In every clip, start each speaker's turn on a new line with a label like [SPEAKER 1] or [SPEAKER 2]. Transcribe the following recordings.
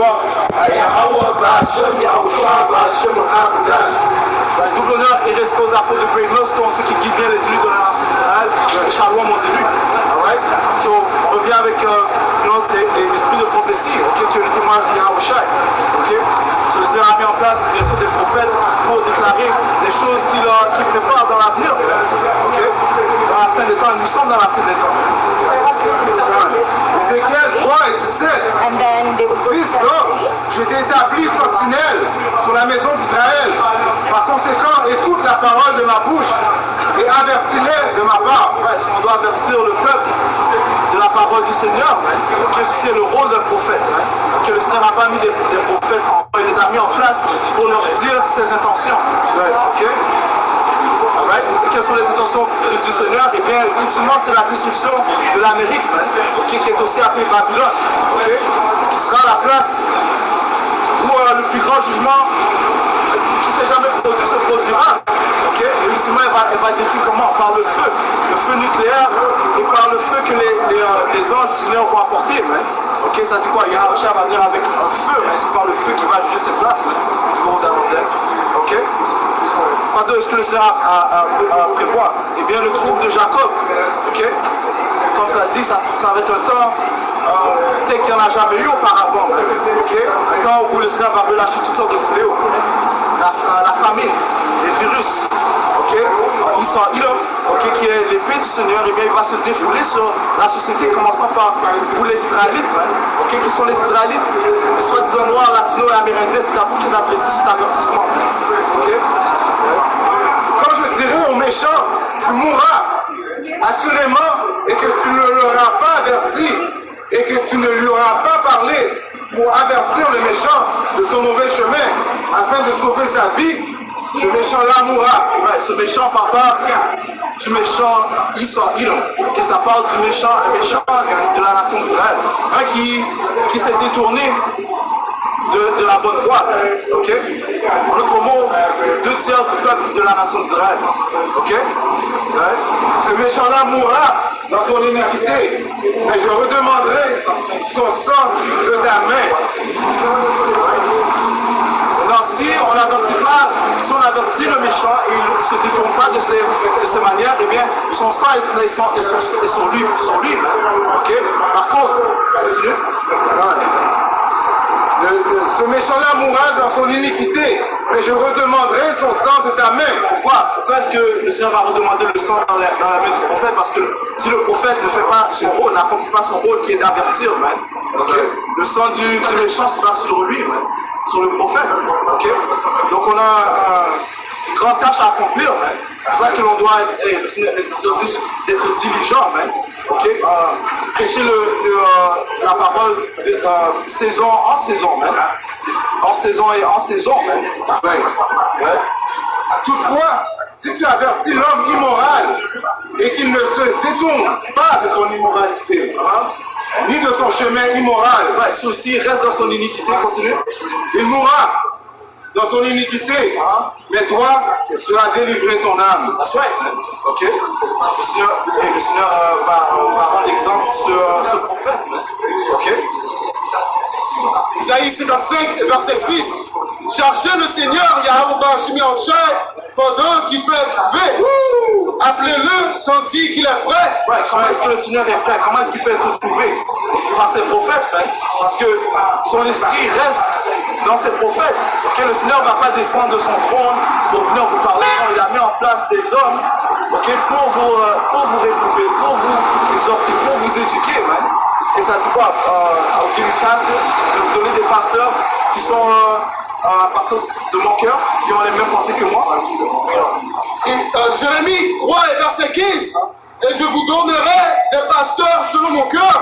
[SPEAKER 1] gloire à Yahweh, Ba'Hashem, Yahushua, Ba'Hashem, Hakadosh. Double honneur et respect aux apôtres de Great Millstone, ceux qui guident bien les élus de la nation d'Israël. Shalom aux élus. Alright? So, on revient avec l'esprit de prophétie, okay, qui est le témoignage de Yahushua. Okay? So, le Seigneur a mis en place bien sûr des prophètes pour déclarer les choses qu'il prépare dans l'avenir. Okay? Dans la fin des temps, nous sommes dans la fin des temps. Ézéchiel 3 et 17. Fils d'homme, je t'ai établi sentinelle sur la maison d'Israël. Par conséquent, écoute la parole de ma bouche et avertis-les de ma part. Ouais, si on doit avertir le peuple de la parole du Seigneur, okay, c'est le rôle d'un prophète. Que le Seigneur n'a pas mis des prophètes, il les a mis en place pour leur dire ses intentions. Okay? Right? Et quelles sont les intentions du Seigneur? Et bien, ultimement, c'est la destruction de l'Amérique, okay, qui est aussi appelée Babylone, okay, qui sera la place où le plus grand jugement qui ne s'est jamais produit se produira. Okay? Et ultimement, elle va être décrite comment? Par le feu nucléaire et par le feu que les anges du Seigneur vont apporter. Okay, ça dit quoi? Yahushua va venir avec un feu, mais c'est par le feu qui va juger ses places. Ok? Quoi d'autre que le Seigneur prévoit? Eh bien, le trouble de Jacob. Ok? Comme ça dit, ça va être un temps tel qu'il n'y en a jamais eu auparavant. Ok? Un temps où le Seigneur va relâcher toutes sortes de fléaux. La famine, les virus. Ok? Ok, qui est l'épée du Seigneur, et bien il va se défouler sur la société, commençant par vous les Israélites. Ok, qui sont les Israélites? Les soi-disant noirs, latinos et amérindiens, c'est à vous qui adressez cet avertissement. Ok? Quand je dirai aux méchants, tu mourras, assurément, et que tu ne l'auras pas averti, et que tu ne lui auras pas parlé pour avertir le méchant de son mauvais chemin, afin de sauver sa vie, ce méchant-là mourra. Ouais, ce méchant papa, du méchant Israël, que ça parle du méchant de la nation d'Israël, qui s'est détourné de la bonne voie. Ok? En d'autres mots, 2 tiers du peuple de la nation d'Israël. Ok? Ouais. Ce méchant-là mourra dans son iniquité, mais je redemanderai son sang de ta main. Maintenant, si on avertit le méchant et il ne se détourne pas de ses manières, eh bien, son sang est sur lui. Ok? Par contre, continue. Ce méchant-là mourra dans son iniquité, mais je redemanderai son sang de ta main. Pourquoi est-ce que le Seigneur va redemander le sang dans la main du prophète? Parce que si le prophète ne fait pas son rôle, n'accomplit pas son rôle qui est d'avertir, okay, le sang du méchant sera sur lui, sur le prophète. Okay? Donc on a une grande tâche à accomplir. C'est pour ça que l'on doit être diligent. Okay? Prêcher la parole saison en saison, hors saison et en saison. Toutefois, si tu avertis l'homme immoral et qu'il ne se détourne pas de son immoralité, ni de son chemin immoral, ceci reste dans son iniquité, continue, il mourra dans son iniquité, mais toi, tu as délivré ton âme. That's right. Ok? Le Seigneur va rendre exemple sur ce prophète. Ok? Isaïe 55, verset 6. Cherchez le Seigneur, Yahweh pendant qu'il peut être trouvé. Appelez-le tandis qu'il est prêt. Ouais, comment est-ce que le Seigneur est prêt? Comment est-ce qu'il peut être trouvé? Par ses prophètes. Parce que son esprit reste dans ses prophètes. Okay? Le Seigneur ne va pas descendre de son trône pour venir vous parler. Non, il a mis en place des hommes, okay, pour vous réprouver, pour vous exhorter, pour vous éduquer. Et ça dit quoi? Je vais vous donner des pasteurs qui sont à partir de mon cœur, qui ont les mêmes pensées que moi. Et Jérémie 3 et verset 15. Et je vous donnerai des pasteurs selon mon cœur,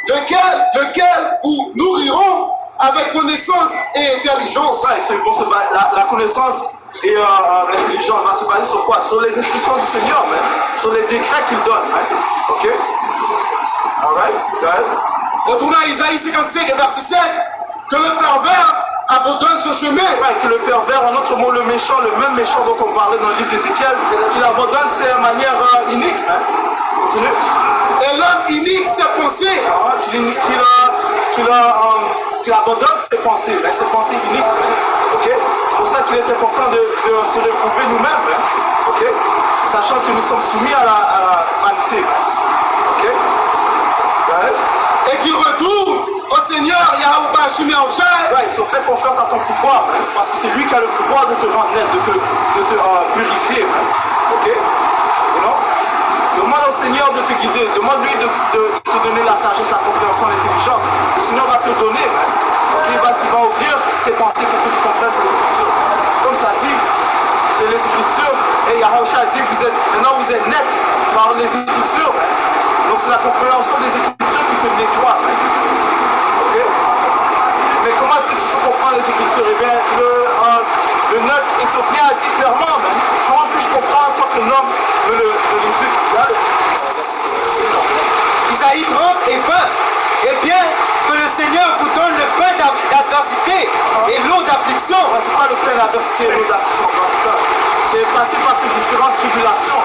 [SPEAKER 1] lequel vous nourriront avec connaissance et intelligence. La connaissance et l'intelligence va se baser sur quoi? Sur les instructions du Seigneur, sur les décrets qu'il donne. Ok? Alright, go ahead. Retournons à Isaïe 55 et verset 7. Que le pervers abandonne ce chemin. Que le pervers, en autre mot, le méchant, le même méchant dont on parlait dans le livre d'Ézéchiel, qu'il abandonne ses manières iniques. Continue. Et l'homme inique ses pensées. il abandonne ses pensées, mais ses pensées uniques. Okay? C'est pour ça qu'il est important de se retrouver nous-mêmes. Hein? Okay? Sachant que nous sommes soumis à la vanité. Okay? Ouais. Et qu'il retourne au Seigneur Yahweh Shimi Aouchai. Ouais, il se fait confiance à ton pouvoir, hein? Parce que c'est lui qui a le pouvoir de te rendre net, de te purifier. Hein? Ok? You know? Demande au Seigneur de te guider, demande-lui de te donner la sagesse, la compréhension, l'intelligence. Le Seigneur va te donner, hein? Okay? Il va ouvrir tes pensées pour que tu comprennes ces Écritures. Comme ça dit, c'est les Écritures, et Yahweh a dit, maintenant vous êtes net par les Écritures. Hein? Donc c'est la compréhension des Écritures qui te nettoie. Hein? Okay? Mais comment est-ce que tu peux comprendre les Écritures? Eh bien, le neutre éthiopien a dit clairement, même, comment puis-je comprendre sans que l'homme me le dise?
[SPEAKER 2] Isaïe 30 et 20. Eh bien, que le Seigneur vous donne le pain d'adversité et l'eau d'affliction.
[SPEAKER 1] C'est pas le pain d'adversité et l'eau d'affliction. C'est passer par ces différentes tribulations.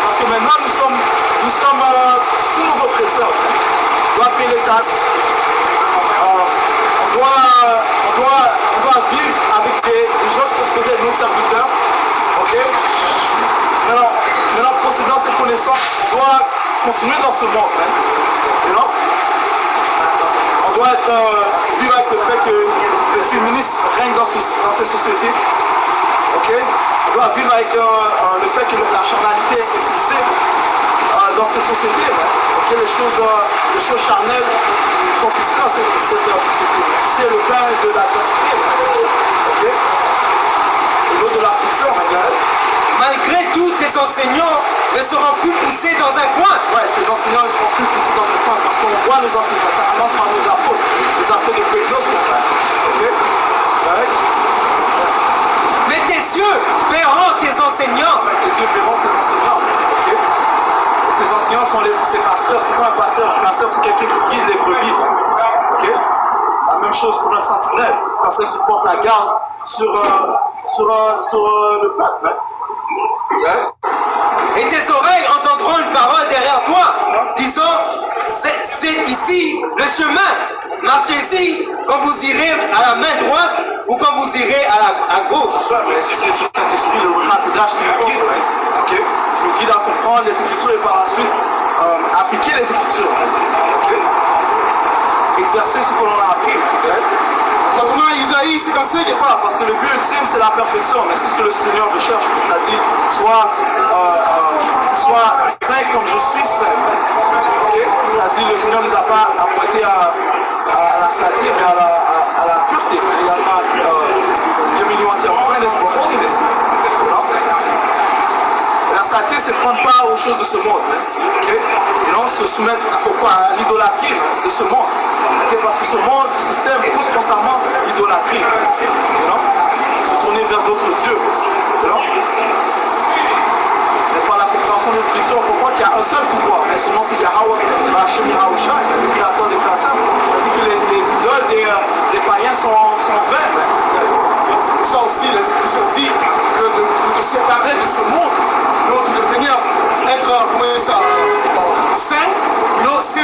[SPEAKER 1] Parce que maintenant, nous sommes sous nos oppresseurs. On doit payer les taxes. On doit vivre avec des gens qui se faisaient nos serviteurs. Ok? Maintenant, possédant ces connaissances, on doit continuer dans ce monde. Hein? You know? On doit vivre avec le fait que le féminisme règne dans ces sociétés. Ok? On doit vivre avec le fait que la charnalité est poussée dans cette société. Hein? Okay? Les choses charnelles sont poussées dans cette société. C'est le pain de l'adversité. Okay? Et l'eau de l'affliction.
[SPEAKER 2] Malgré tout, tes enseignants ne seront plus poussés dans un coin.
[SPEAKER 1] Ouais, tes enseignants ne seront plus poussés dans un coin parce qu'on voit nos enseignants. Ça commence par nos apôtres. Les apôtres de Pétros. Okay? Ouais.
[SPEAKER 2] Mais tes yeux verront tes enseignants.
[SPEAKER 1] Tes yeux verront tes enseignants. Okay? Tes enseignants sont ces pasteurs. C'est quoi un pasteur? Un pasteur, c'est quelqu'un qui guide les brebis. Okay? La même chose pour un sentinelle. Une personne qui porte la garde sur le peuple. Hein?
[SPEAKER 2] Ouais. Et tes oreilles entendront une parole derrière toi, disant, c'est ici le chemin. Marchez-y quand vous irez à la main droite ou quand vous irez à gauche.
[SPEAKER 1] C'est sur cet esprit, le rapidage qui nous guide. Hein? Okay? Qui nous guide à comprendre les Écritures et par la suite appliquer les Écritures. Okay? Exercer ce que l'on a appris. Okay? Maintenant, Isaïe 55 n'est pas, parce que le but ultime c'est la perfection, mais c'est ce que le Seigneur recherche. Ça dit, sois saint comme je suis saint. Okay? Ça dit, le Seigneur ne nous a pas apprêtés à la sainteté, mais à la pureté. Il a pas given you unto holiness for holiness. La sainteté, c'est prendre part aux choses de ce monde. Okay? Et non, se soumettre à l'idolâtrie de ce monde. Okay? Parce que ce monde, ce système pousse constamment l'idolâtrie. Se tourner vers d'autres dieux. Mais par la compréhension des Écritures, on comprend qu'il y a un seul pouvoir. Mais son nom, c'est Yahweh, c'est Hashem Yahushua, le créateur des créateurs. On dit que les idoles des païens sont vaines. C'est pour ça aussi, les Écritures disent que de te séparer de ce monde, de devenir être, saint, saint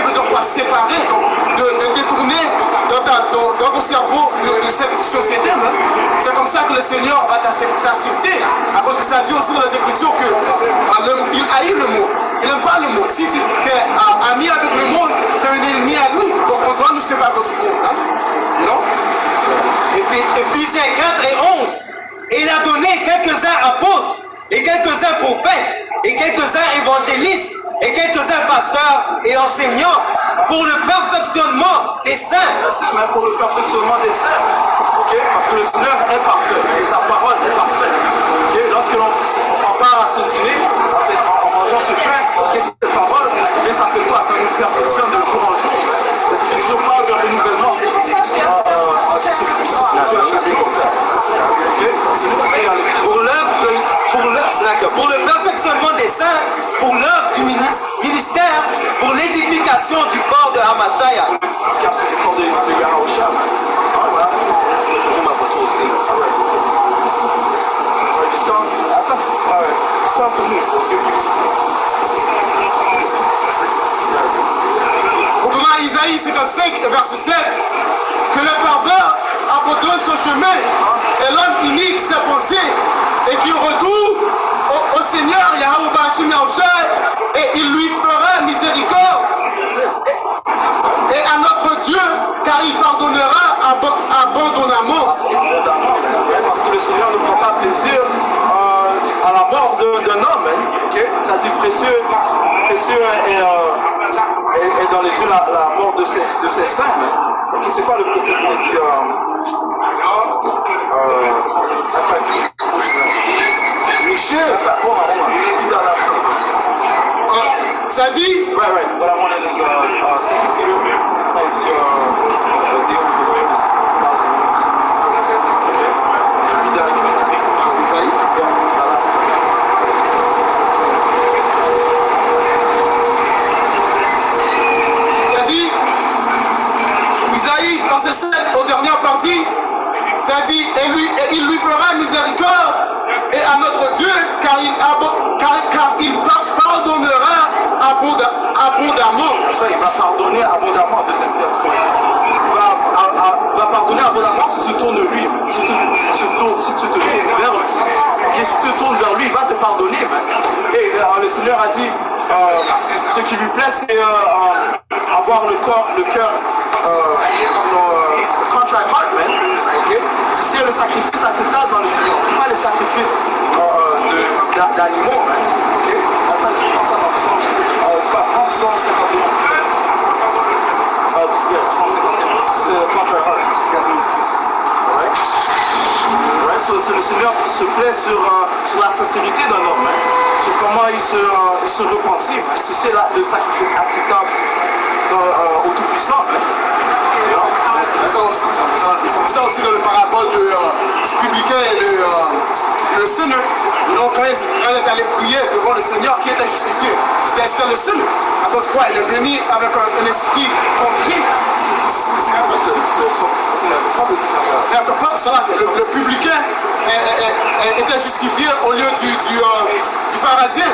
[SPEAKER 1] veut dire quoi? Séparer, donc de détourner dans ton cerveau de cette société. Hein? C'est comme ça que le Seigneur va t'accepter. À cause que ça dit aussi dans les Écritures qu'il haït le monde. Il n'aime pas le monde. Si tu es ami avec le monde, tu es un ennemi à lui. Donc on doit nous séparer du monde. Hein? Non?
[SPEAKER 2] Éphésiens 4 et 11. Et il a donné quelques-uns apôtres, et quelques-uns prophètes, et quelques-uns évangélistes, et quelques-uns pasteurs et enseignants pour le perfectionnement des saints.
[SPEAKER 1] C'est même pour le perfectionnement des saints. Okay? Parce que le Seigneur est parfait et sa parole est parfaite. Okay? Lorsque l'on prend part à ce dîner, en mangeant ce pain, okay, cette parole, mais ça fait quoi? Ça nous perfectionne de jour en jour. Les Écritures parlent de renouvellement.
[SPEAKER 2] Pour le perfectionnement des saints, pour l'œuvre du ministère, pour l'édification du corps de Hamashaya.
[SPEAKER 1] L'édification du corps de Yahushua. Voilà. Je ma photo aussi. Attends. C'est un peu mieux. Au moment Isaïe 55, verset 7, que le pervers abandonne son chemin et l'homme inique ses pensées et qu'il retourne au Seigneur Yahweh Bashim Yahushai et il lui fera miséricorde et à notre Dieu car il pardonnera abondamment.
[SPEAKER 3] Parce que le Seigneur ne prend pas plaisir à la mort d'un homme, hein, okay? Ça dit précieux et dans les yeux la mort de ses saints. Hein. Okay, c'est quoi le précieux qu'on dit
[SPEAKER 1] Michel, ça dit Isaïe, verset 7, aux dernières parties, ça dit, et il lui fera miséricorde et à notre Dieu, car il pardonnera abondamment.
[SPEAKER 3] Il va pardonner abondamment, deuxième verset. Il va pardonner abondamment si tu tournes de lui, si tu te tournes vers lui. Okay, si tu te tournes vers lui, il va te pardonner. Et le Seigneur a dit, ce qui lui plaît, c'est avoir le cœur contrite heart, man. Okay? C'est le sacrifice acceptable dans le Seigneur, pas les sacrifices d'animaux, man. Okay? Enfin, tu prends ça dans le sens, Psalm 51. Psalm 51, c'est contrite heart. Ouais, le Seigneur se plaît sur la sincérité d'un homme, hein, sur comment il se repentit. Hein. Tu sais, le sacrifice acceptable au Tout-Puissant. Hein.
[SPEAKER 1] C'est ça aussi dans le parabole du publicain et le sinneur. Donc, quand il est allé prier devant le Seigneur, qui était justifié, c'était le sinneur. À cause de quoi il est venu avec un esprit contrit. Le publicain était justifié au lieu du pharisien.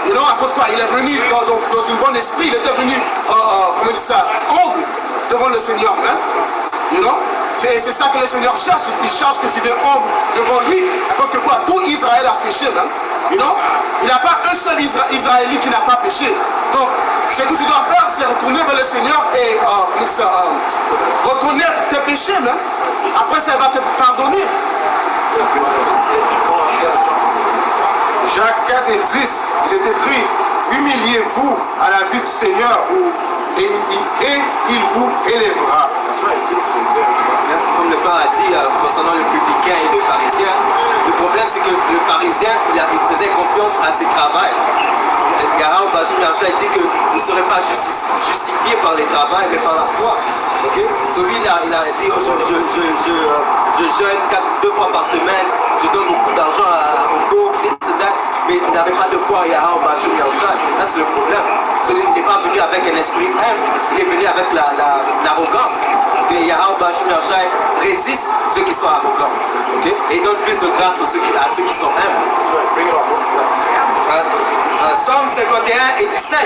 [SPEAKER 1] Et non, à cause de quoi il est venu dans un bon esprit, il était venu, comment dire ça, humble devant le Seigneur. Hein? You know? C'est ça que le Seigneur cherche. Il cherche que tu deviennes humble devant lui. À cause que quoi? Tout Israël a péché. Hein? You know? Il n'y a pas un seul Israélite qui n'a pas péché. Donc, ce que tu dois faire, c'est retourner vers le Seigneur et reconnaître tes péchés. Hein? Après, ça va te pardonner.
[SPEAKER 3] Jacques 4 et 10, il est écrit, humiliez-vous à la vue du Seigneur et il vous élèvera.
[SPEAKER 2] Comme le frère a dit concernant le publicain et le pharisien, le problème c'est que le pharisien il faisait confiance à ses travails. Yahweh Bashim Yahushai dit que vous ne serez pas justifiés par les travails mais par la foi. Okay? Celui il a dit je jeûne 2 fois par semaine, je donne beaucoup d'argent aux pauvres, mais il n'avait pas de foi à Yahweh Bashim Yahushai. Ça c'est le problème. Il n'est pas venu avec un esprit humble, il est venu avec l'arrogance. Okay? Yahweh Bashim Yahushai résiste ceux qui sont arrogants. Okay? Et donne plus de grâce à ceux qui sont humbles. Psaume 51 et 17.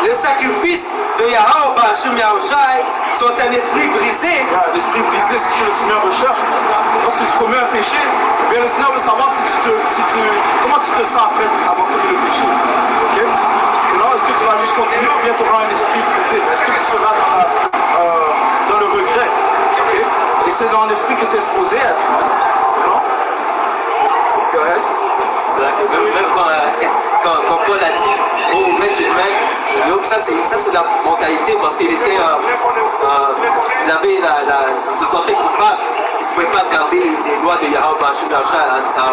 [SPEAKER 2] Le sacrifice de Yahweh Bashim Yahushai sont un esprit brisé.
[SPEAKER 3] L'esprit brisé, c'est ce que le Seigneur recherche. Lorsque tu commets un péché, bien le Seigneur veut savoir comment tu te sens après avoir commis le péché. Okay? Alors, est-ce que tu vas juste continuer ou bien tu auras un esprit brisé? Est-ce que tu seras dans le regret? Okay? Et c'est dans l'esprit que tu es supposé être. Non? Go ahead.
[SPEAKER 2] C'est vrai que même quand Paul a dit oh wretched man, ça c'est la mentalité parce qu'il était il se sentait coupable, il ne pouvait pas garder les lois de Yahweh Bashim Yahushai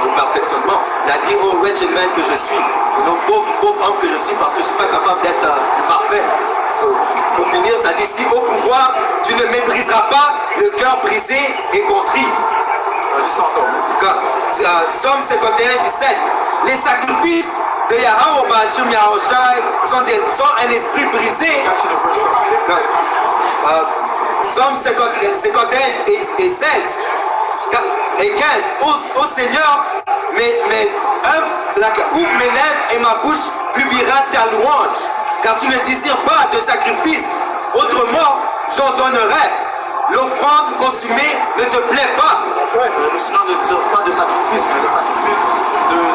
[SPEAKER 2] au perfectionnement. Il a dit oh wretched man que je suis, donc pauvre homme que je suis parce que je ne suis pas capable d'être parfait. Pour finir, ça dit si au pouvoir tu ne mépriseras pas le cœur brisé et contrit. Psaume 51, 17. Les sacrifices de Yahweh Bashim Yahushai sont un esprit brisé. Psaume 51 et 16 et 15. Ô Seigneur, mes œuvres, c'est là que ouvre mes lèvres et ma bouche publiera ta louange. Car tu ne désires pas de sacrifice. Autrement, j'en donnerai. L'offrande consumée ne te plaît pas.
[SPEAKER 3] Ouais, mais le Seigneur ne dit pas de sacrifice, mais le sacrifice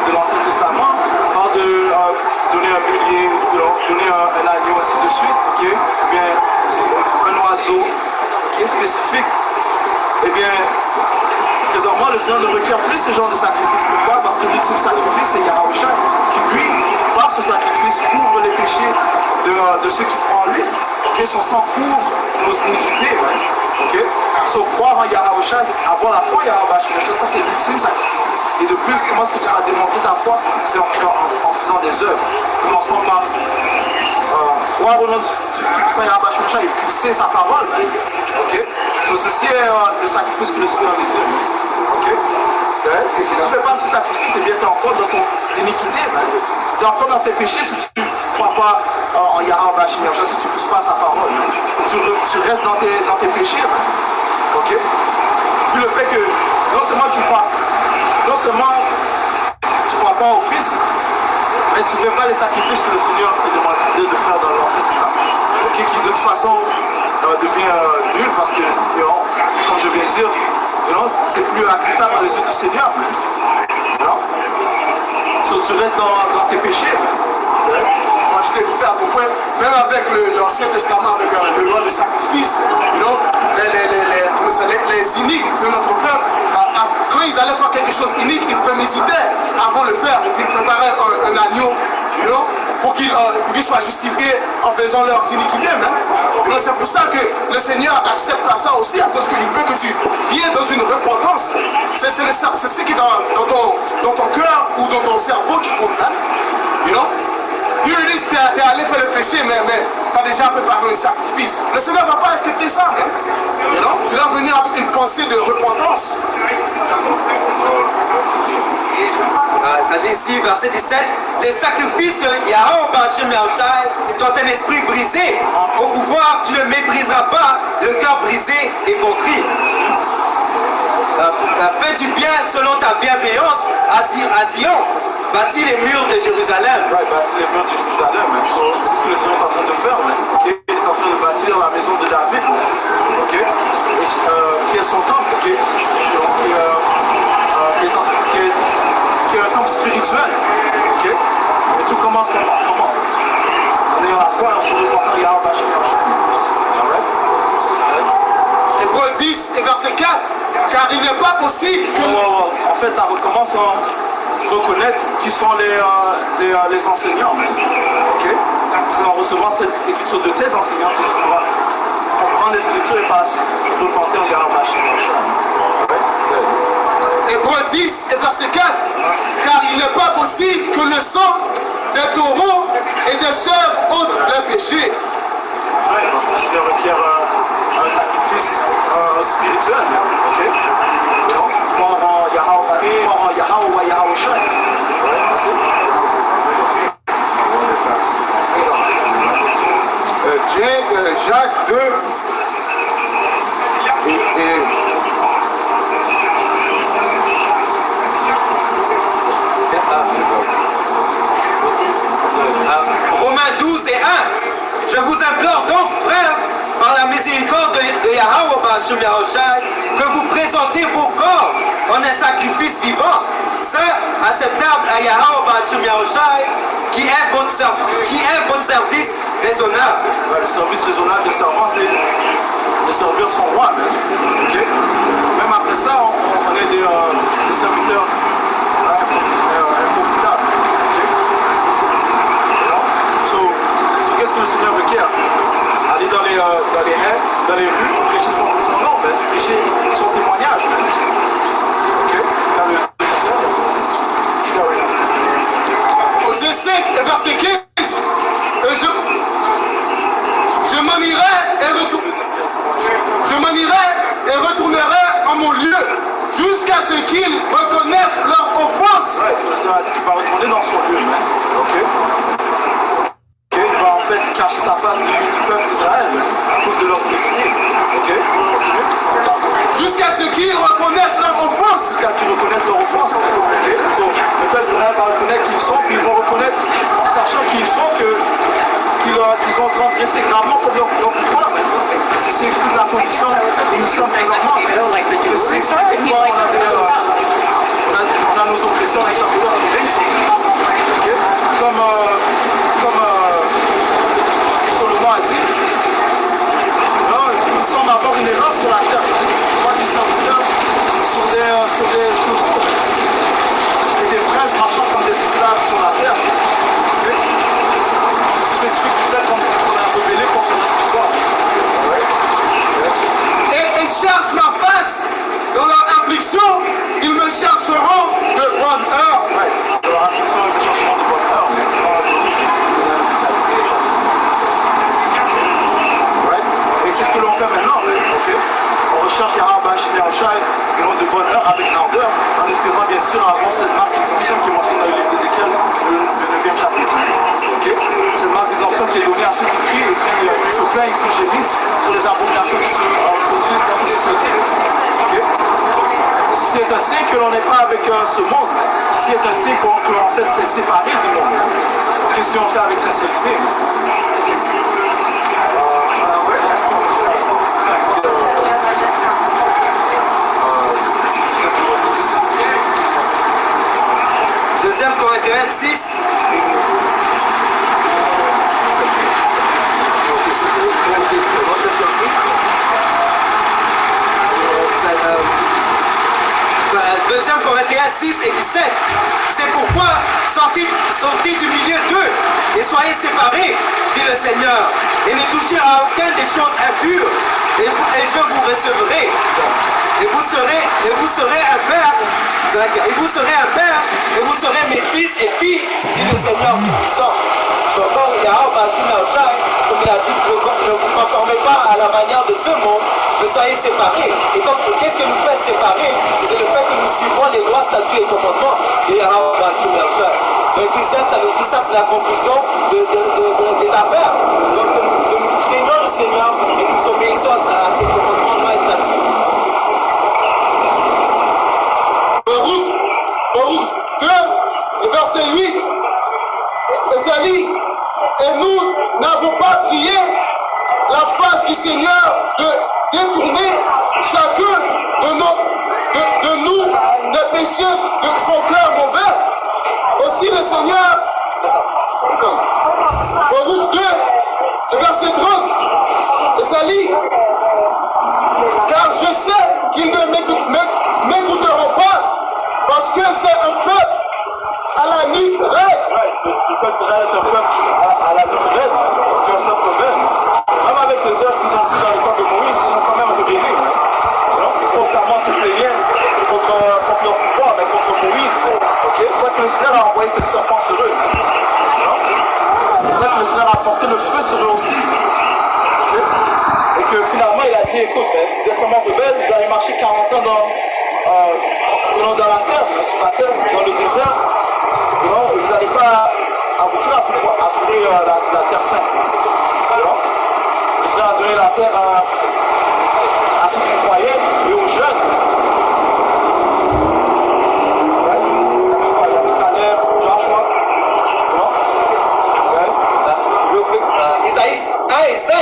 [SPEAKER 3] de l'Ancien Testament parle de donner un bélier, donner un agneau, ainsi de suite, ok? Eh bien, c'est un oiseau qui est spécifique. Eh bien, présentement, le Seigneur ne requiert plus ce genre de sacrifice. Pourquoi? Parce que l'ultime sacrifice, c'est Yahweh qui, lui, par ce sacrifice, couvre les péchés de ceux qui croient en lui. Okay? Son sang couvre nos iniquités. Ouais? Okay? So, croire en Yahweh, avoir la foi en Yahweh, ça c'est l'ultime sacrifice. Et de plus, comment est-ce que tu vas démontrer ta foi? C'est en faisant des œuvres. Commençons par croire au nom du puissant Yahweh et pousser sa parole. Okay? So, ceci est le sacrifice que le Seigneur désire. Okay? Et si tu ne fais pas ce sacrifice, eh bien tu es encore dans ton iniquité. Tu es encore dans tes péchés si tu ne crois pas en Yahweh, si tu ne pousses pas sa parole. Tu restes dans tes péchés. Ok? Vu le fait que non seulement tu ne crois pas au Fils, mais tu ne fais pas les sacrifices que le Seigneur te demande de faire dans l'Ancien Testament. Ok? Qui de toute façon devient nul parce que, comme je viens de dire, c'est plus acceptable dans les yeux du Seigneur. So, tu restes dans tes péchés. Moi, je t'ai fait à peu près, même avec l'Ancien Testament, avec le loi de sacrifice, les iniques de notre peuple, quand ils allaient faire quelque chose inique, ils préméditaient avant de le faire, ils préparaient un agneau, pour qu'ils soient justifiés en faisant leurs iniquités. C'est pour ça que le Seigneur accepte ça aussi, à cause qu'il veut que tu viennes dans une repentance. C'est ce qui est dans ton cœur ou dans ton cerveau qui compte. Puis ils disent, t'es allé faire le péché, mais t'as déjà préparé un sacrifice. Le Seigneur ne va pas accepter ça. Tu dois venir avec une pensée de repentance.
[SPEAKER 2] Ça dit ici, verset 17, les sacrifices de Yahweh Bashim Yahushai sont un esprit brisé. Au pouvoir, tu ne mépriseras pas le cœur brisé et contrit. Fais du bien selon ta bienveillance à Zion. Bâtis les murs de Jérusalem.
[SPEAKER 3] Ouais, bâtis les murs de Jérusalem. C'est ce que le Seigneur est en train de faire. Okay? Il est en train de bâtir la maison de David. Okay? Qui est son temple. Okay? Donc, qui est un temple spirituel. Okay? Et tout commence comment? En ayant la foi et en se repentant Yahweh Bashim Yahushua.
[SPEAKER 1] Hébreux 10 et verset 4. Car il n'est pas possible que...
[SPEAKER 3] En fait, ça recommence à reconnaître qui sont les enseignants. Okay? C'est en recevant cette écriture de tes enseignants que tu pourras comprendre les écritures et pas repentir en Yahweh Bashim Yahushua.
[SPEAKER 1] Hébreux 10 et verset 4. Car il n'est pas possible que le sang des taureaux et des chèvres ôte les péchés.
[SPEAKER 3] Parce que le Seigneur requiert un sacrifice spirituel. Okay? Croire en Yahweh ou Yahweh Shai.
[SPEAKER 1] Jacques 2
[SPEAKER 2] Romains 12 et 1. Je vous implore donc, frères, par la miséricorde de Yahweh Bashim Yahushai, que vous présentez vos corps en un sacrifice vivant, saint, acceptable à Yahweh Bashim Yahushai, qui est votre service raisonnable.
[SPEAKER 3] Le service raisonnable de servant, c'est de servir son roi. Okay? Même après ça, on est des serviteurs improfitables. Qu'est-ce que le Seigneur requiert? Aller dans les rues, prêcher son nom, prêcher son témoignage.
[SPEAKER 1] Osée 5 et verset 15. Je m'en irai et retournerai en mon lieu jusqu'à ce qu'ils reconnaissent leur offense.
[SPEAKER 3] Ouais, c'est le Seigneur a dit qu'il va retourner dans son lieu. Okay? Il va en fait cacher sa face du peuple d'Israël à cause de leurs iniquités. Ok, continue.
[SPEAKER 1] Jusqu'à ce qu'ils reconnaissent leur offense.
[SPEAKER 3] Jusqu'à ce qu'ils reconnaissent leur offense. Okay. So, le peuple d'Israël va reconnaître qui ils sont, puis ils vont reconnaître, sachant qui ils sont, qu'ils ont transgressé gravement contre leur pouvoir. Ceci ceci explique la condition où nous sommes présentement. Ceci explique pourquoi on a nos oppresseurs, nos serviteurs qui règnent sur nous. Okay? Comme Solomon a dit, nous sommes à avoir une erreur sur la terre. Moi, des serviteurs sur des chevaux et des princes marchant comme des esclaves sur la terre. Okay? Ceci explique peut-être qu'on a rebellé contre notre pouvoir.
[SPEAKER 1] Et cherchent ma face dans leur affliction, ils me chercheront de bonne heure.
[SPEAKER 3] Ouais, dans leur affliction, ils me chercheront de bonne heure. Et c'est ce que l'on fait maintenant. Okay? On recherche Yahweh Shai de bonne heure avec ardeur, en espérant bien sûr avoir cette marque d'exemption qui est mentionnée dans le livre d'Ézéchiel, le 9e chapitre. Okay? Cette marque d'exemption qui est donnée à ceux qui crient et qui se plaignent et qui gémissent pour les abominations qui se produisent dans cette société. Okay? Ceci est un signe que l'on n'est pas avec ce monde. Ceci est un signe que l'on fait se séparer du monde. Que si on fait avec sincérité.
[SPEAKER 2] Deuxième Corinthiens 6. Deuxième Corinthiens 6 et 17. C'est pourquoi sortez du milieu d'eux et soyez séparés, dit le Seigneur, et ne touchez à aucune des choses impures, et je vous recevrai. Et vous serez un père, et vous serez mes fils et filles, dit le Seigneur Tout-Puissant. Encore Yahweh Shai, comme il a dit, ne vous conformez pas à la manière de ce monde, mais soyez séparés. Et donc, qu'est-ce que nous fait séparer? C'est le fait que nous suivons les lois, statuts et commandements de Yahweh Shai. Donc, Ecclésiaste, ça nous dit ça, c'est la conclusion des affaires. Donc, nous craignons le Seigneur et nous obéissons à ses commandements, lois et statuts.
[SPEAKER 1] Baruch 2, et verset 8. Esaïe, et nous n'avons pas prié la face du Seigneur de détourner chacun de nous des péchés de son cœur mauvais. Aussi le Seigneur, Baruch 2, verset 30, Esaïe, car je sais qu'ils ne m'écouteront pas, parce que c'est un peuple à la nuit raide.
[SPEAKER 3] Le peuple d'Israël est un peuple à la nuit raide, c'est un peuple rebelle. Même avec les œuvres qu'ils ont vues dans le temps de Moïse, ils sont quand même rebellés. Constamment se plaignent contre leur pouvoir, mais contre Moïse. Okay? C'est pour ça que le Seigneur a envoyé ses serpents sur eux. C'est pour ça que le Seigneur a apporté le feu sur eux aussi. Okay? Et que finalement il a dit, écoute, vous êtes tellement rebelles, vous allez marcher 40 ans dans la terre, sur la terre, dans le désert. Vous n'allez pas aboutir à trouver la terre sainte. Le Seigneur a donné la terre à ceux qui croyaient et aux jeunes. Il y avait Caleb, Joshua.
[SPEAKER 2] Isaïe 1 et 5.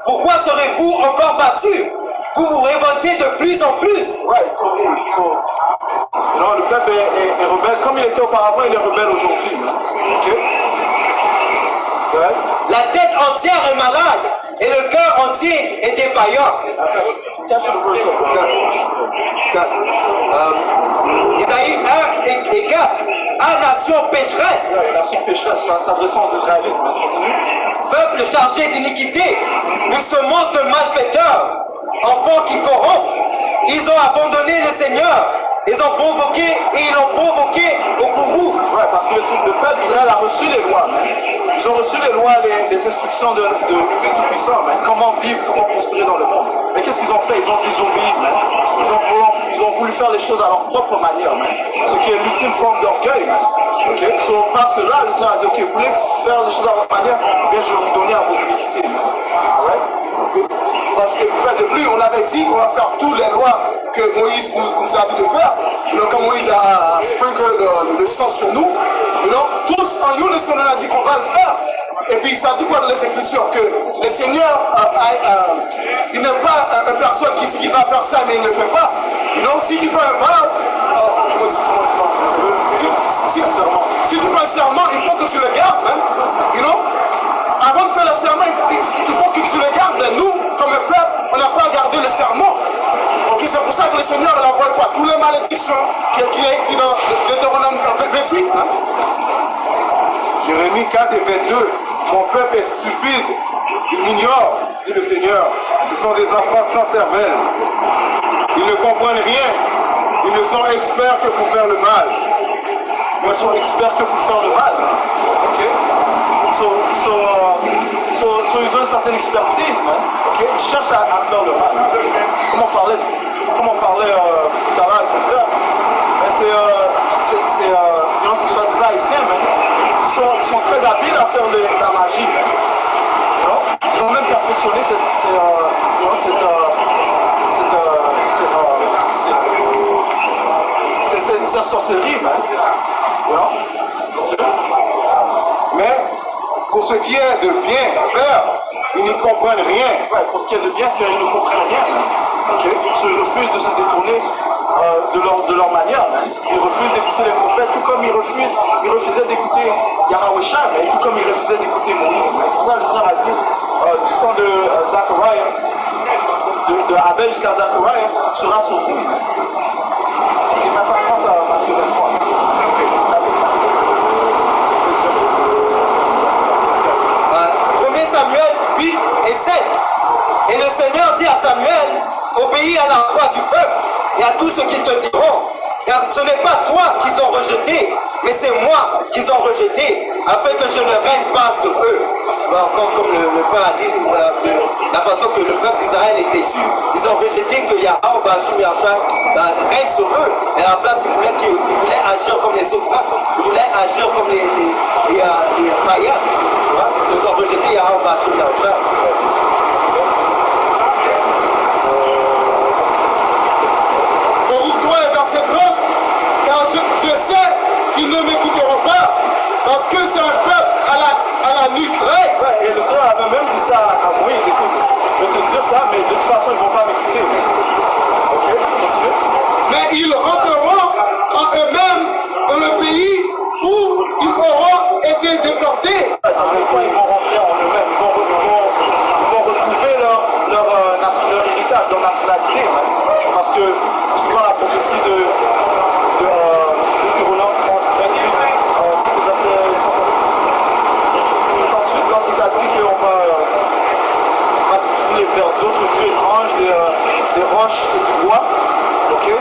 [SPEAKER 2] Pourquoi serez-vous encore battus? Vous vous révoltez de plus en plus.
[SPEAKER 3] Le peuple est rebelle. Comme il était auparavant, il est rebelle aujourd'hui. Okay? Ouais.
[SPEAKER 2] La tête entière est malade et le cœur entier est défaillant. Isaïe 1 et 4. Ah, nation pécheresse.
[SPEAKER 3] Nation pécheresse, s'adressant aux Israélites. Continue.
[SPEAKER 2] Peuple chargé d'iniquité, une semence de malfaiteurs, enfants qui corrompent. Ils ont abandonné le Seigneur. Ils ont provoqué et ils l'ont provoqué au courroux.
[SPEAKER 3] Ouais, parce que le peuple d'Israël a reçu les lois. Ils ont reçu les lois, les instructions du Tout-Puissant. Comment vivre, comment prospérer dans le monde. Mais qu'est-ce qu'ils ont fait? Ils ont désobéi. Ils ont voulu faire les choses à leur propre manière. Ce qui est l'ultime forme d'orgueil. Okay? Par cela, le Seigneur a dit, ok, vous voulez faire les choses à votre manière? Bien, je vais vous donner à vos iniquités. Parce que de lui, on avait dit qu'on va faire toutes les lois que Moïse nous a dit de faire. Donc, quand Moïse a sprinkle le sang sur nous, tous en unison, on a dit qu'on va le faire.
[SPEAKER 1] Et puis ça dit quoi dans les Écritures? Que le Seigneur, il n'aime pas une personne qui dit qu'il va faire ça mais il ne le fait pas. Si tu fais un vow, comment tu si tu fais un serment, il faut que tu le gardes, hein? Avant de faire le serment, il faut que tu le gardes. Mais nous, comme un peuple, on n'a pas gardé le serment. Okay, c'est pour ça que le Seigneur il envoie quoi? Toutes les malédictions qu'il a écrit dans Deutéronome 28. Hein? Jérémie 4 et 22. Mon peuple est stupide, il m'ignore, dit le Seigneur. Ce sont des enfants sans cervelle. Ils ne comprennent rien. Ils ne sont experts que pour faire le mal. Moi, ils sont experts que pour faire le mal. Ok? Ils ont une certaine expertise, okay? Ils cherchent à faire le mal. Comme on parlait tout à l'heure avec mon frère, c'est soi-disant haïtiens, ils sont très habiles à faire la magie. Ils ont même perfectionné cette sorcellerie. Mais pour ce qui est de bien faire, ils ne comprennent rien. Ouais, pour ce qui est de bien faire, ils ne comprennent rien. Okay? Ils refusent de se détourner de leur manière. Ils refusent d'écouter les prophètes, tout comme ils refusaient d'écouter Yahweh Shai, et tout comme ils refusaient d'écouter Moïse. C'est pour ça que le Seigneur a dit du sang de Zachariah, de Abel jusqu'à Zachariah, sera sur vous. Et ma femme pense à Matthieu 23.
[SPEAKER 2] 1 Samuel 8 et 7. Et le Seigneur dit à Samuel, obéis à la voix du peuple et à tout ce qu'ils te diront, car ce n'est pas toi qu'ils ont rejeté, mais c'est moi qu'ils ont rejeté, afin que je ne règne pas sur eux. Encore comme le frère a dit, la façon que le peuple d'Israël était têtu, ils ont rejeté que Yahweh Bashim Yahshua règne sur eux. Et à la place, ils voulaient agir comme les autres peuples, ils voulaient agir comme les païens. Ils ont rejeté Yahweh Bashim Yahshua.
[SPEAKER 1] Verset 30, car je sais qu'ils ne m'écouteront pas, parce que c'est un peuple à la nuque.
[SPEAKER 3] Et le Seigneur avait même dit ça à Moïse, écoute, je vais te dire ça, mais de toute façon, ils ne vont pas m'écouter. Ok, continue.
[SPEAKER 1] Mais ils rentreront en eux-mêmes dans le pays où ils auront été déportés.
[SPEAKER 3] Ça veut dire quoi? Ils vont rentrer en eux-mêmes, ils vont retrouver leur héritage, leur nationalité. Parce que souvent la prophétie de Deutéronome 28, c'est verset 58, lorsque ça dit qu'on va se tourner vers d'autres dieux étranges, des roches et du bois. Ok? Et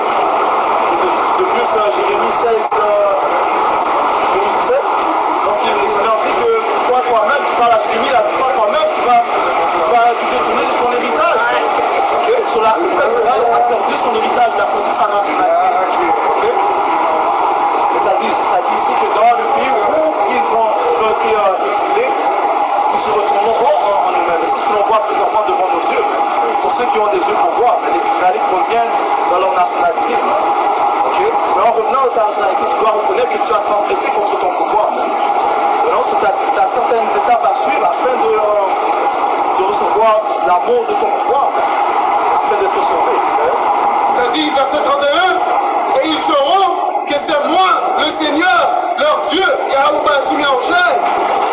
[SPEAKER 3] de plus, Jérémie 16, 2017, lorsque le Seigneur dit que toi-même, tu parles à Jérémie, toi-même, tu vas te détourner de ton héritage. Okay? Le peuple d'Israël a perdu son héritage, il a perdu sa nationalité. Okay? Et ça dit ici que dans le pays où ils ont été exilés, ils se retourneront en eux-mêmes. C'est ce que l'on voit présentement devant nos yeux. Pour ceux qui ont des yeux pour voir, les Israélites reviennent dans leur nationalité. Okay? Mais en revenant à ta nationalité, tu dois reconnaître que tu as transgressé contre ton pouvoir. Tu as certaines étapes à suivre afin de recevoir l'amour de ton pouvoir, afin d'être sauvé.
[SPEAKER 1] Ça dit, verset 31, et ils sauront que c'est moi, le Seigneur, leur Dieu, Yahweh Bashim Yahshua.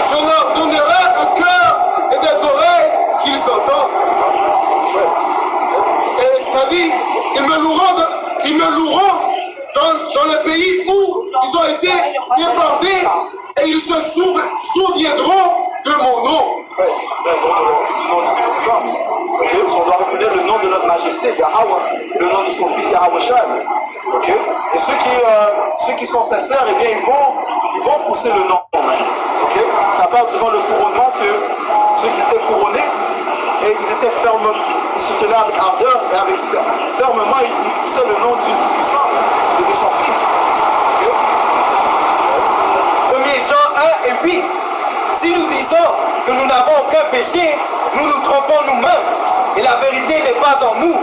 [SPEAKER 1] Je leur donnerai un cœur et des oreilles qu'ils entendent. Et c'est-à-dire, ils me loueront dans le pays où ils ont été déportés et ils se souviendront de mon nom.
[SPEAKER 3] On doit reconnaître le nom de notre majesté, Yahweh, le nom de son fils Yahweh Shai. Okay? Et ceux qui sont sincères, eh bien, ils vont pousser le nom. Okay? Ça parle devant le couronnement que ceux qui étaient couronnés, et ils étaient fermes, ils se tenaient avec ardeur et avec fermement, ils poussaient le nom du Tout-Puissant et de son fils.
[SPEAKER 2] Okay? 1 Jean 1 et 8. Si nous disons que nous n'avons aucun péché, nous nous trompons nous-mêmes et la vérité n'est pas en nous.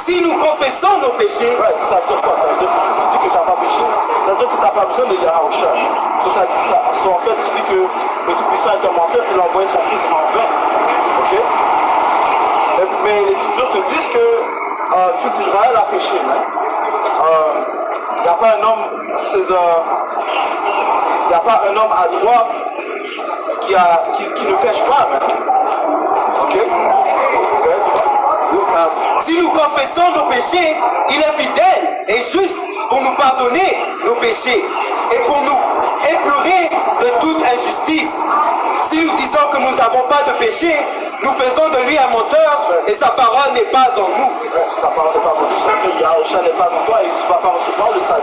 [SPEAKER 2] Si nous confessons nos péchés,
[SPEAKER 3] Ouais, ça veut dire quoi? Ça veut dire que si tu dis que tu n'as pas péché, ça veut dire que tu n'as pas besoin de Yahusha. En fait, tu dis que le Tout-Puissant est un menteur, qu'il a envoyé son Fils en vain. Ok? Mais les Écritures te disent que tout Israël a péché. Il n'y a pas un homme il n'y a pas un homme à droit qui ne pêche pas. Ok?
[SPEAKER 2] si nous confessons nos péchés, il est fidèle et juste pour nous pardonner nos péchés et pour nous éplurer de toute injustice. Si nous disons que nous n'avons pas de péché, nous faisons de lui un menteur et sa parole n'est pas en nous.
[SPEAKER 3] Sa parole n'est pas en nous, son frère Yahusha n'est pas en toi et tu ne vas pas recevoir le salut.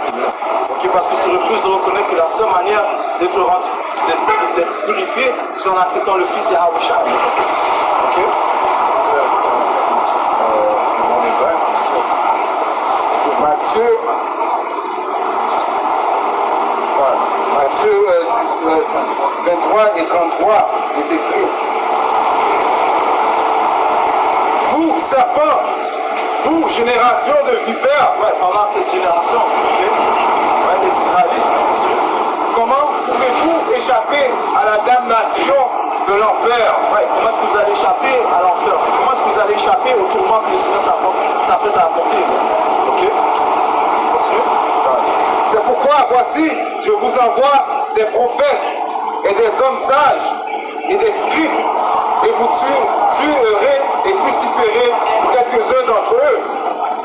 [SPEAKER 3] Okay? Parce que tu refuses de reconnaître que la seule manière d'être purifié, c'est en acceptant le Fils Yahusha. Okay?
[SPEAKER 1] Matthieu 23 et 33 est écrit. Vous, serpents, vous, génération de vipères,
[SPEAKER 3] pendant cette génération, les Israélites,
[SPEAKER 1] comment pouvez-vous échapper à la damnation de l'enfer?
[SPEAKER 3] Comment est-ce que vous allez échapper à l'enfer? Comment est-ce que vous allez échapper au tourment que le Seigneur s'apprête à apporter? Ok?
[SPEAKER 1] C'est pourquoi, voici, je vous envoie des prophètes et des hommes sages et des scribes, et vous tuerez et crucifierez quelques-uns d'entre eux,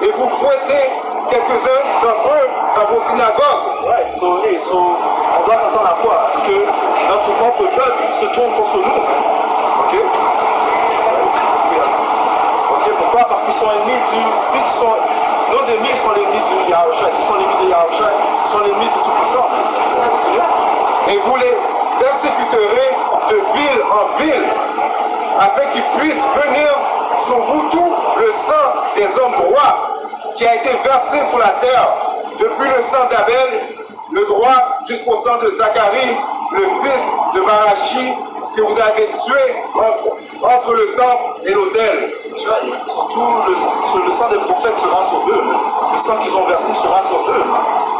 [SPEAKER 1] et vous fouettez quelques-uns d'entre eux dans vos synagogues.
[SPEAKER 3] On doit s'attendre à quoi? Parce que notre propre peuple se tourne contre nous. Ok? Pourquoi? Parce qu'ils sont ennemis nos ennemis sont les ennemis du Yahusha. Ils sont les ennemis de Yahusha. Ils sont les ennemis du Tout-Puissant.
[SPEAKER 1] Et vous les persécuterez de ville en ville, afin qu'ils puissent venir sur vous tout le sang des hommes droits qui a été versé sur la terre, depuis le sang d'Abel, le droit, jusqu'au sang de Zacharie, le fils de Barachi, que vous avez tué entre le temple et l'autel.
[SPEAKER 3] Le sang des prophètes sera sur eux. Le sang qu'ils ont versé sera sur eux.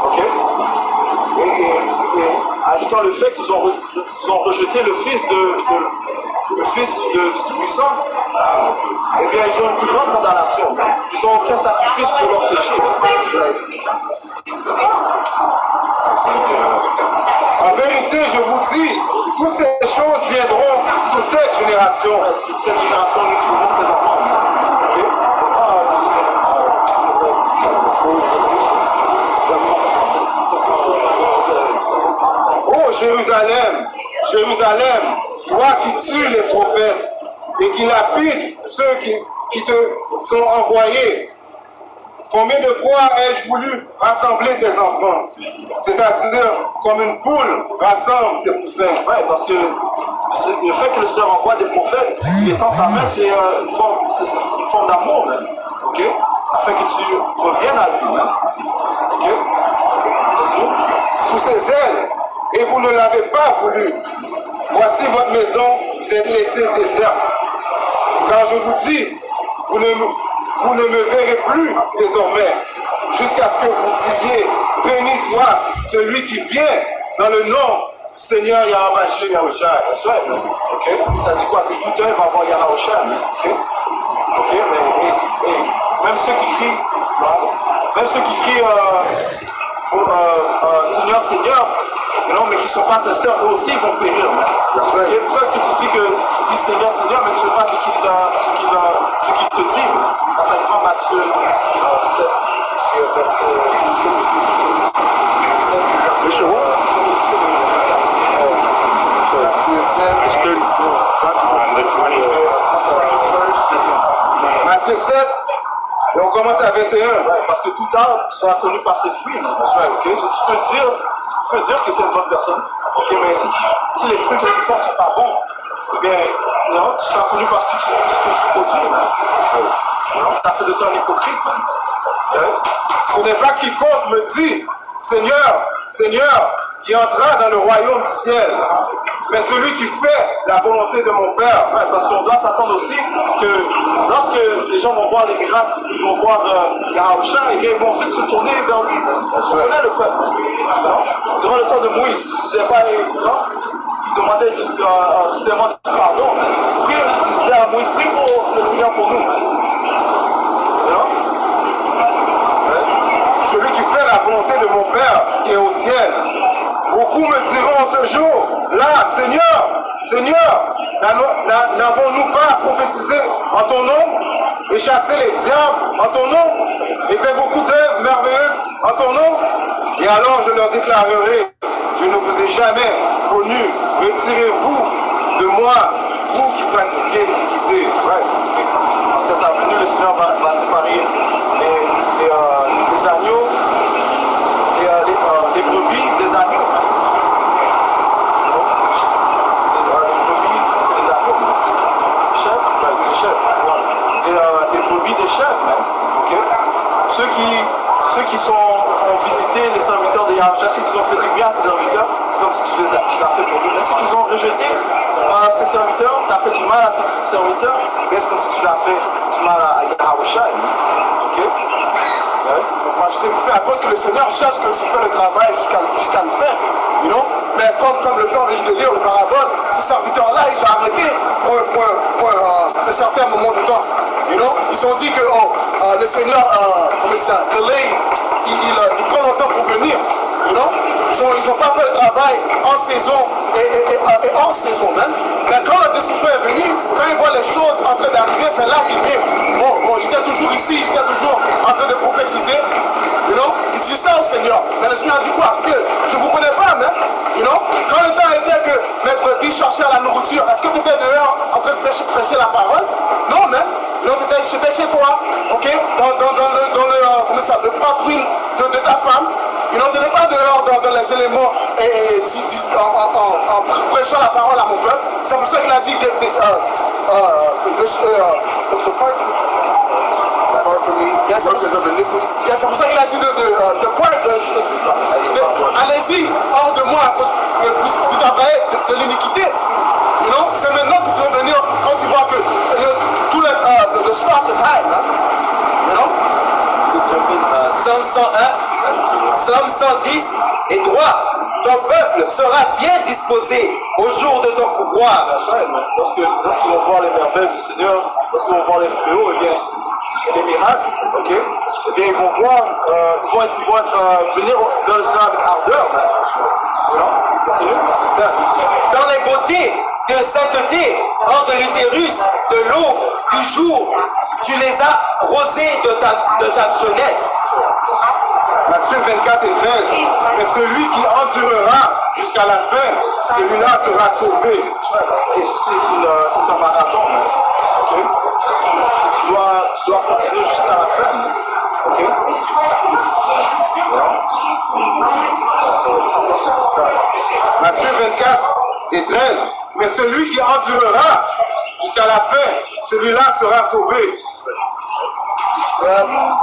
[SPEAKER 3] Ok? Et ajoutant le fait qu'ils ont rejeté le fils du Tout-Puissant, eh bien ils ont une plus grande condamnation. Ils n'ont aucun sacrifice pour leur péché.
[SPEAKER 1] En vérité, je vous dis, toutes ces choses viendront sur cette génération.
[SPEAKER 3] C'est cette génération que nous trouvons présentement. Okay?
[SPEAKER 1] Oh Jérusalem, Jérusalem, toi qui tues les prophètes et qui lapides ceux qui te sont envoyés. Combien de fois ai-je voulu rassembler tes enfants? C'est-à-dire comme une poule rassemble ses poussins.
[SPEAKER 3] Parce que le fait que le Seigneur envoie des prophètes, il étend sa main, c'est une forme d'amour même. Ok? Afin que tu reviennes à lui. Ok?
[SPEAKER 1] Sous ses ailes, et vous ne l'avez pas voulu. Voici votre maison, vous êtes laissée déserte. Car je vous dis, vous ne me verrez plus désormais, jusqu'à ce que vous disiez, béni soit celui qui vient dans le nom du Seigneur Yahweh Yahusha.
[SPEAKER 3] Okay? Ça dit quoi? Que tout œil va voir Yahusha. Okay? Mais même ceux qui crient Seigneur, Seigneur, mais qui ne sont pas sincères, eux aussi ils vont périr. Okay? Pourquoi est-ce que tu dis Seigneur, Seigneur, mais tu ne sais pas ce qu'il te dit? Enfin, prends Matthieu 7, verset
[SPEAKER 1] Matthieu 7, et on commence à 21.
[SPEAKER 3] Parce que tout arbre sera connu par ses fruits. Okay? Tu peux dire que tu es une bonne personne, okay? Mais si les fruits que tu portes ne sont pas bons, eh bien, non, tu seras connu par ce que tu produis. Tu as fait de toi un hypocrite.
[SPEAKER 1] Ce n'est pas quiconque me dit, Seigneur, Seigneur, qui entra dans le royaume du ciel, mais celui qui fait la volonté de mon Père.
[SPEAKER 3] Ouais, parce qu'on doit s'attendre aussi que lorsque les gens vont voir les miracles, ils vont voir Yahusha, et bien ils vont vite se tourner vers lui. On connaît le peuple. Durant le temps de Moïse, il disait pas, il demandait soudainement du pardon. Il disait à Moïse, prie pour le Seigneur pour nous.
[SPEAKER 1] Celui qui fait la volonté de mon Père qui est au ciel. Beaucoup me diront en ce jour, là, Seigneur, Seigneur, n'avons-nous pas prophétisé en ton nom et chassé les diables en ton nom et fait beaucoup d'œuvres merveilleuses en ton nom? Et alors je leur déclarerai, je ne vous ai jamais connu, retirez-vous de moi, vous qui pratiquez l'iniquité.
[SPEAKER 3] Ouais. Parce que ça a venu, le Seigneur va séparer les agneaux et les brebis des agneaux. Les brebis, c'est les agneaux. Les chefs, c'est les chefs. Voilà. Et les brebis des chefs, même. Okay? Ceux qui ont visité les serviteurs de Yahusha, ceux qui ont fait du bien à ces serviteurs, c'est comme si tu l'as fait pour eux. Mais ceux qui ont rejeté ces serviteurs, tu as fait du mal à ces serviteurs, mais c'est comme si tu l'as fait du mal à Yahusha. Ok?
[SPEAKER 1] Ouais. Moi, je t'ai fait à cause que le Seigneur cherche que tu fais le travail jusqu'à le faire. You know? Mais comme le fait, on vient de lire le parabole, ces serviteurs-là, ils ont arrêté pour un certain moment de temps. You know? Ils ont dit que le Seigneur, comment ça, delay, il prend longtemps pour venir. You know? Ils n'ont pas fait le travail en saison et hors saison même. Mais quand la destruction est venue, quand ils voient les choses en train d'arriver, c'est là qu'ils viennent. Bon, j'étais toujours ici, j'étais toujours en train de prophétiser. You know? Il dit ça au Seigneur. Mais le Seigneur dit quoi? Que je ne vous connais pas, même. You know? Quand le temps était que mes brebis cherchaient la nourriture, est-ce que tu étais dehors en train de prêcher la parole? Non, même. Donc j'étais chez toi, ok? Dans le propre de ta femme. Tu n'étais pas dehors dans les éléments en prêchant la parole à mon peuple. C'est pour ça qu'il a dit c'est pour ça qu'il a dit allez-y hors de moi à cause que vous travaillez de l'iniquité. You know? C'est maintenant que tu vas venir quand tu vois que tout le stock is high. You know?
[SPEAKER 2] Psaume 101, Psaume 110 et droit. Ton peuple sera bien disposé au jour de ton pouvoir.
[SPEAKER 3] Lorsqu'ils vont voir les merveilles du Seigneur, lorsqu'ils vont voir les fléaux, et les miracles, ok, et bien ils vont voir, ils vont venir vers le Seigneur avec ardeur.
[SPEAKER 2] Dans les beautés de sainteté, hors de l'utérus, de l'eau, du jour, tu les as rosés de ta jeunesse.
[SPEAKER 1] Matthieu 24 et 13. Mais celui qui endurera jusqu'à la fin, celui-là sera sauvé.
[SPEAKER 3] Et c'est un marathon. Okay? Tu dois continuer jusqu'à la fin. Okay?
[SPEAKER 1] Matthieu 24 et 13. Mais celui qui endurera jusqu'à la fin, celui-là sera sauvé.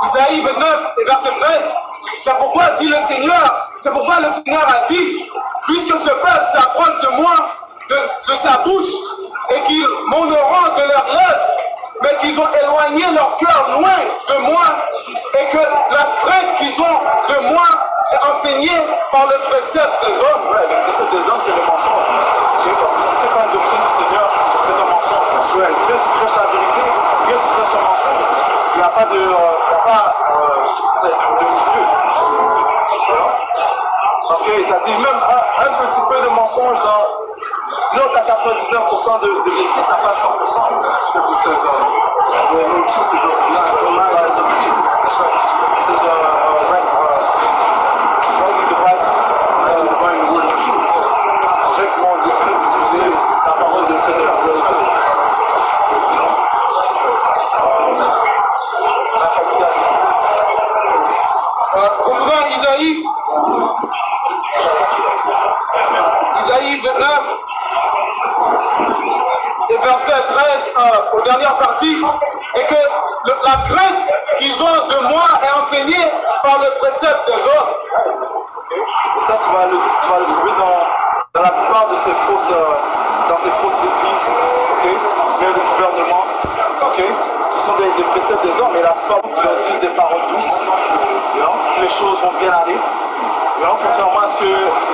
[SPEAKER 1] Isaïe 29 et verset 13. C'est pourquoi dit le Seigneur, c'est pourquoi le Seigneur a dit, puisque ce peuple s'approche de moi, de sa bouche, et qu'ils m'honoreront de leurs lèvres, mais qu'ils ont éloigné leur cœur loin de moi, et que la crainte qu'ils ont de moi est enseignée par le précepte des hommes.
[SPEAKER 3] Ouais, le précepte des hommes, c'est le mensonge. Parce que si ce n'est pas une doctrine du Seigneur, c'est un mensonge. Bien tu prêches la vérité, bien tu prêches un mensonge. Il n'y a pas de milieu. Voilà. Parce que ça dit même un petit peu de mensonge dans. Disons que tu as 99% de vérité, tu n'as pas 100%. Scripture says, no truth is lies of the truth. That's right. It says, rightly divine the word of truth. Correctement utiliser la parole du Seigneur. That's right.
[SPEAKER 1] Retournons à Isaïe 29 et verset 13 aux dernières parties, et que la crainte qu'ils ont de moi est enseignée par le précepte des hommes.
[SPEAKER 3] Et ça, tu tu vas le trouver dans la plupart de ces fausses, dans ces fausses églises, ok, mais le gouvernement, ok, ce sont des préceptes des hommes, mais la plupart leur disent des paroles douces, que les choses vont bien aller, contrairement à ce que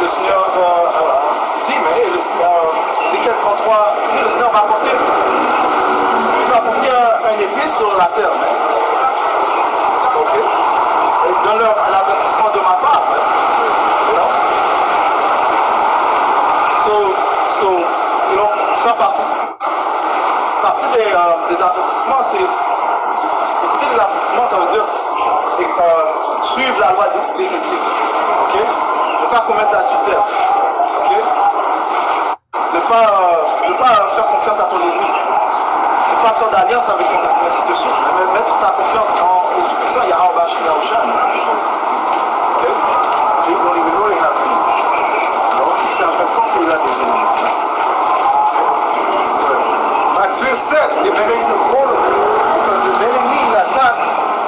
[SPEAKER 3] le Seigneur dit, mais Ézéchiel 33 dit, le Seigneur va apporter un épice sur la terre, ok, et donne-leur l'avertissement de ma part, faire partie des avertissements, c'est écouter les avertissements, ça veut dire suivre la loi diététique, ok, ne pas commettre l'adultère, ok, ne pas faire confiance à ton ennemi, ne pas faire d'alliance avec ton ennemi, ainsi de suite, mais mettre ta confiance au Tout-Puissant, Yahweh Bashir Yahushan, ok, et on les veut les rappeler, donc c'est un peu comme qu'il a des ennemis.
[SPEAKER 1] Dieu sait, il makes the border, because l'ennemi l'attaque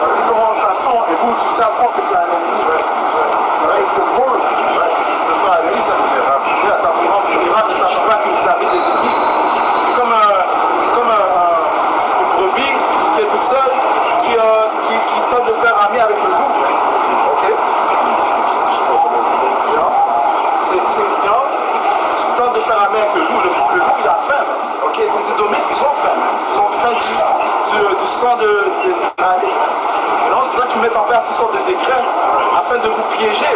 [SPEAKER 1] de différentes façons, et vous, tu sais pas que tu as un ennemi. Ça makes the border.
[SPEAKER 3] Le frère a dit, ça vous rend vulnérable, ne sachant pas que vous avez des ennemis. C'est comme une brebis qui est toute seule, qui tente de faire ami avec le loup. Ok? Tu tentes de faire ami avec le loup il a faim. Ok, ces Édomites, ils ont faim. Ils ont faim du sang des Israélites. C'est pour ça qu'ils mettent en place toutes sortes de décrets afin de vous piéger.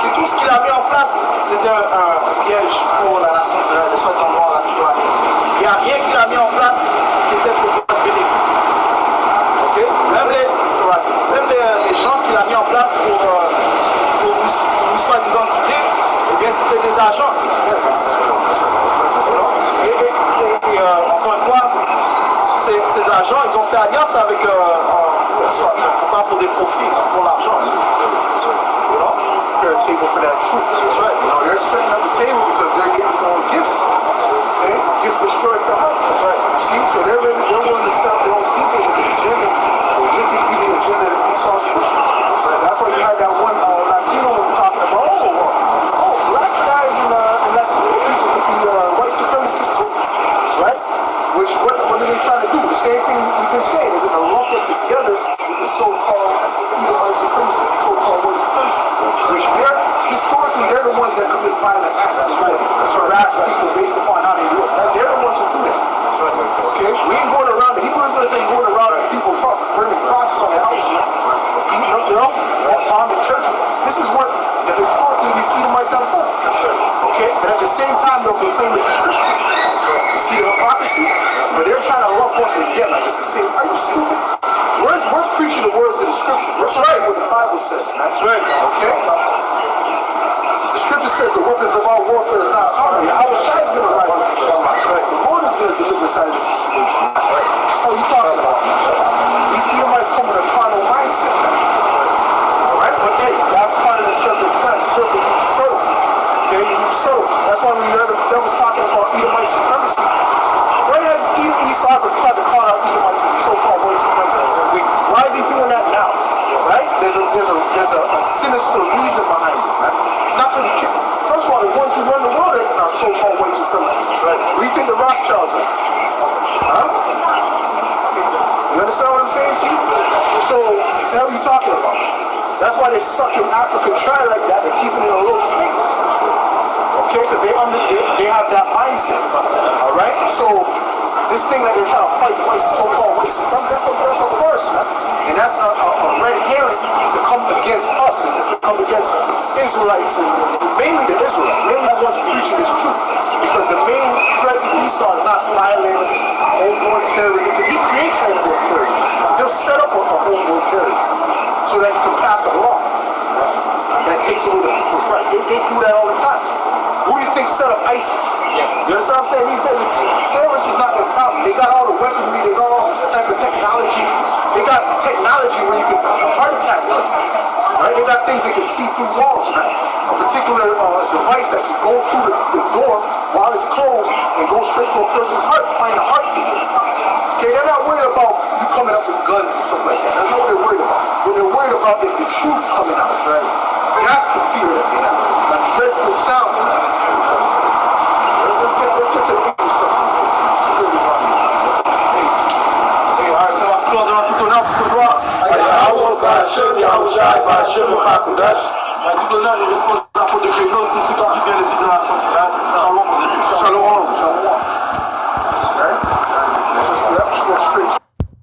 [SPEAKER 3] Que tout ce qu'il a mis en place, c'était un piège pour la nation d'Israël, soit en noir, la Tibérie. Il n'y a rien qu'il a mis en place qui était pour votre bénéfice. Ok, même les gens qu'il a mis en place pour vous soi-disant guider, eh bien c'était des agents. Et encore une fois, ces agents, ils ont fait alliance avec pourquoi pour des profits, pour l'argent.
[SPEAKER 1] They're a table for that truth. That's right. They're setting up the table because they're getting their own gifts. Okay? Gifts destroyed the heart. That's right. See, so they're willing to set up their own people with the agenda, the wicked evil agenda that Esau's pushing. That's right. That's why you had that one Latino one talking about, black guys and Latino people could be white supremacists too. Right? Which, what are they trying to do? The same thing we've been saying. They're going to lump us together with the so-called white supremacists, the so-called white supremacists. Which historically, they're the ones that commit violent acts. Harass people based upon how they look. They're the ones who do that. Okay? We ain't going around, the Hebrew Israelites ain't going around to people's heart, burning crosses on their house, beating up, bombing churches. This is what historically these Edomites have done. Okay? But at the same time, they'll proclaim it to Christians. You see the hypocrisy? But they're trying to lump us with them like it's the same. Are you stupid? We're preaching the words of the scriptures. We're saying what the Bible says. That's right. Okay? The scripture says the weapons of our warfare is not carnal. Our Shai is going to rise up. That's right. The Lord is going to deliver us out of this situation. Oh, you talking about? These Edomites come with a carnal mindset. Alright? But hey, that's part of the serpent's plan. The serpent is subtle. Okay? He's subtle. That's why when you heard the devil's talking about Edomite supremacy. When has Esau ever tried to call out Edomites so-called white supremacy? Why is he doing that now? Right? There's a sinister reason behind it. Right? It's not because he killed. First of all, the ones who run the world are so-called white supremacists. Right? What do you think the Rothschilds are? Huh? You understand what I'm saying to you? So, the hell are you talking about? That's why they suck in Africa dry like that. They're keeping it in a low state. Okay? Because they have that mindset. Alright? So, this thing that they're trying to fight, so-called white supremacy, that's a farce, man. And that's a red herring to come against us and to come against Israelites, and mainly the Israelites, mainly the ones preaching this truth. Because the main threat to Esau is not violence, homeborn terrorism, because he creates homeborn terrorism. He'll set up a homeborn terrorism so that he can pass a law that takes away the people's rights. They do that all the time. Who do you think set up ISIS? You understand what I'm saying? These terrorists is not their problem. They got all the weaponry, they got all type of technology. They got technology where you can a heart attack, right? They got things that can see through walls, man. A particular device that can go through the door while it's closed and go straight to a person's heart, find the heartbeat. Okay, they're not worried about you coming up with guns and stuff like that. That's not what they're worried about. What they're worried about is the truth coming out, right? That's the fear that they have. The dreadful sound. Let's get to the Hey, alright, ça va clore devant tout honneur, toute gloire. Tout honneur, les responsables de Kénos, tous ceux qui ont bien les yeux de la nation d'Israël. Shalom. Shalom.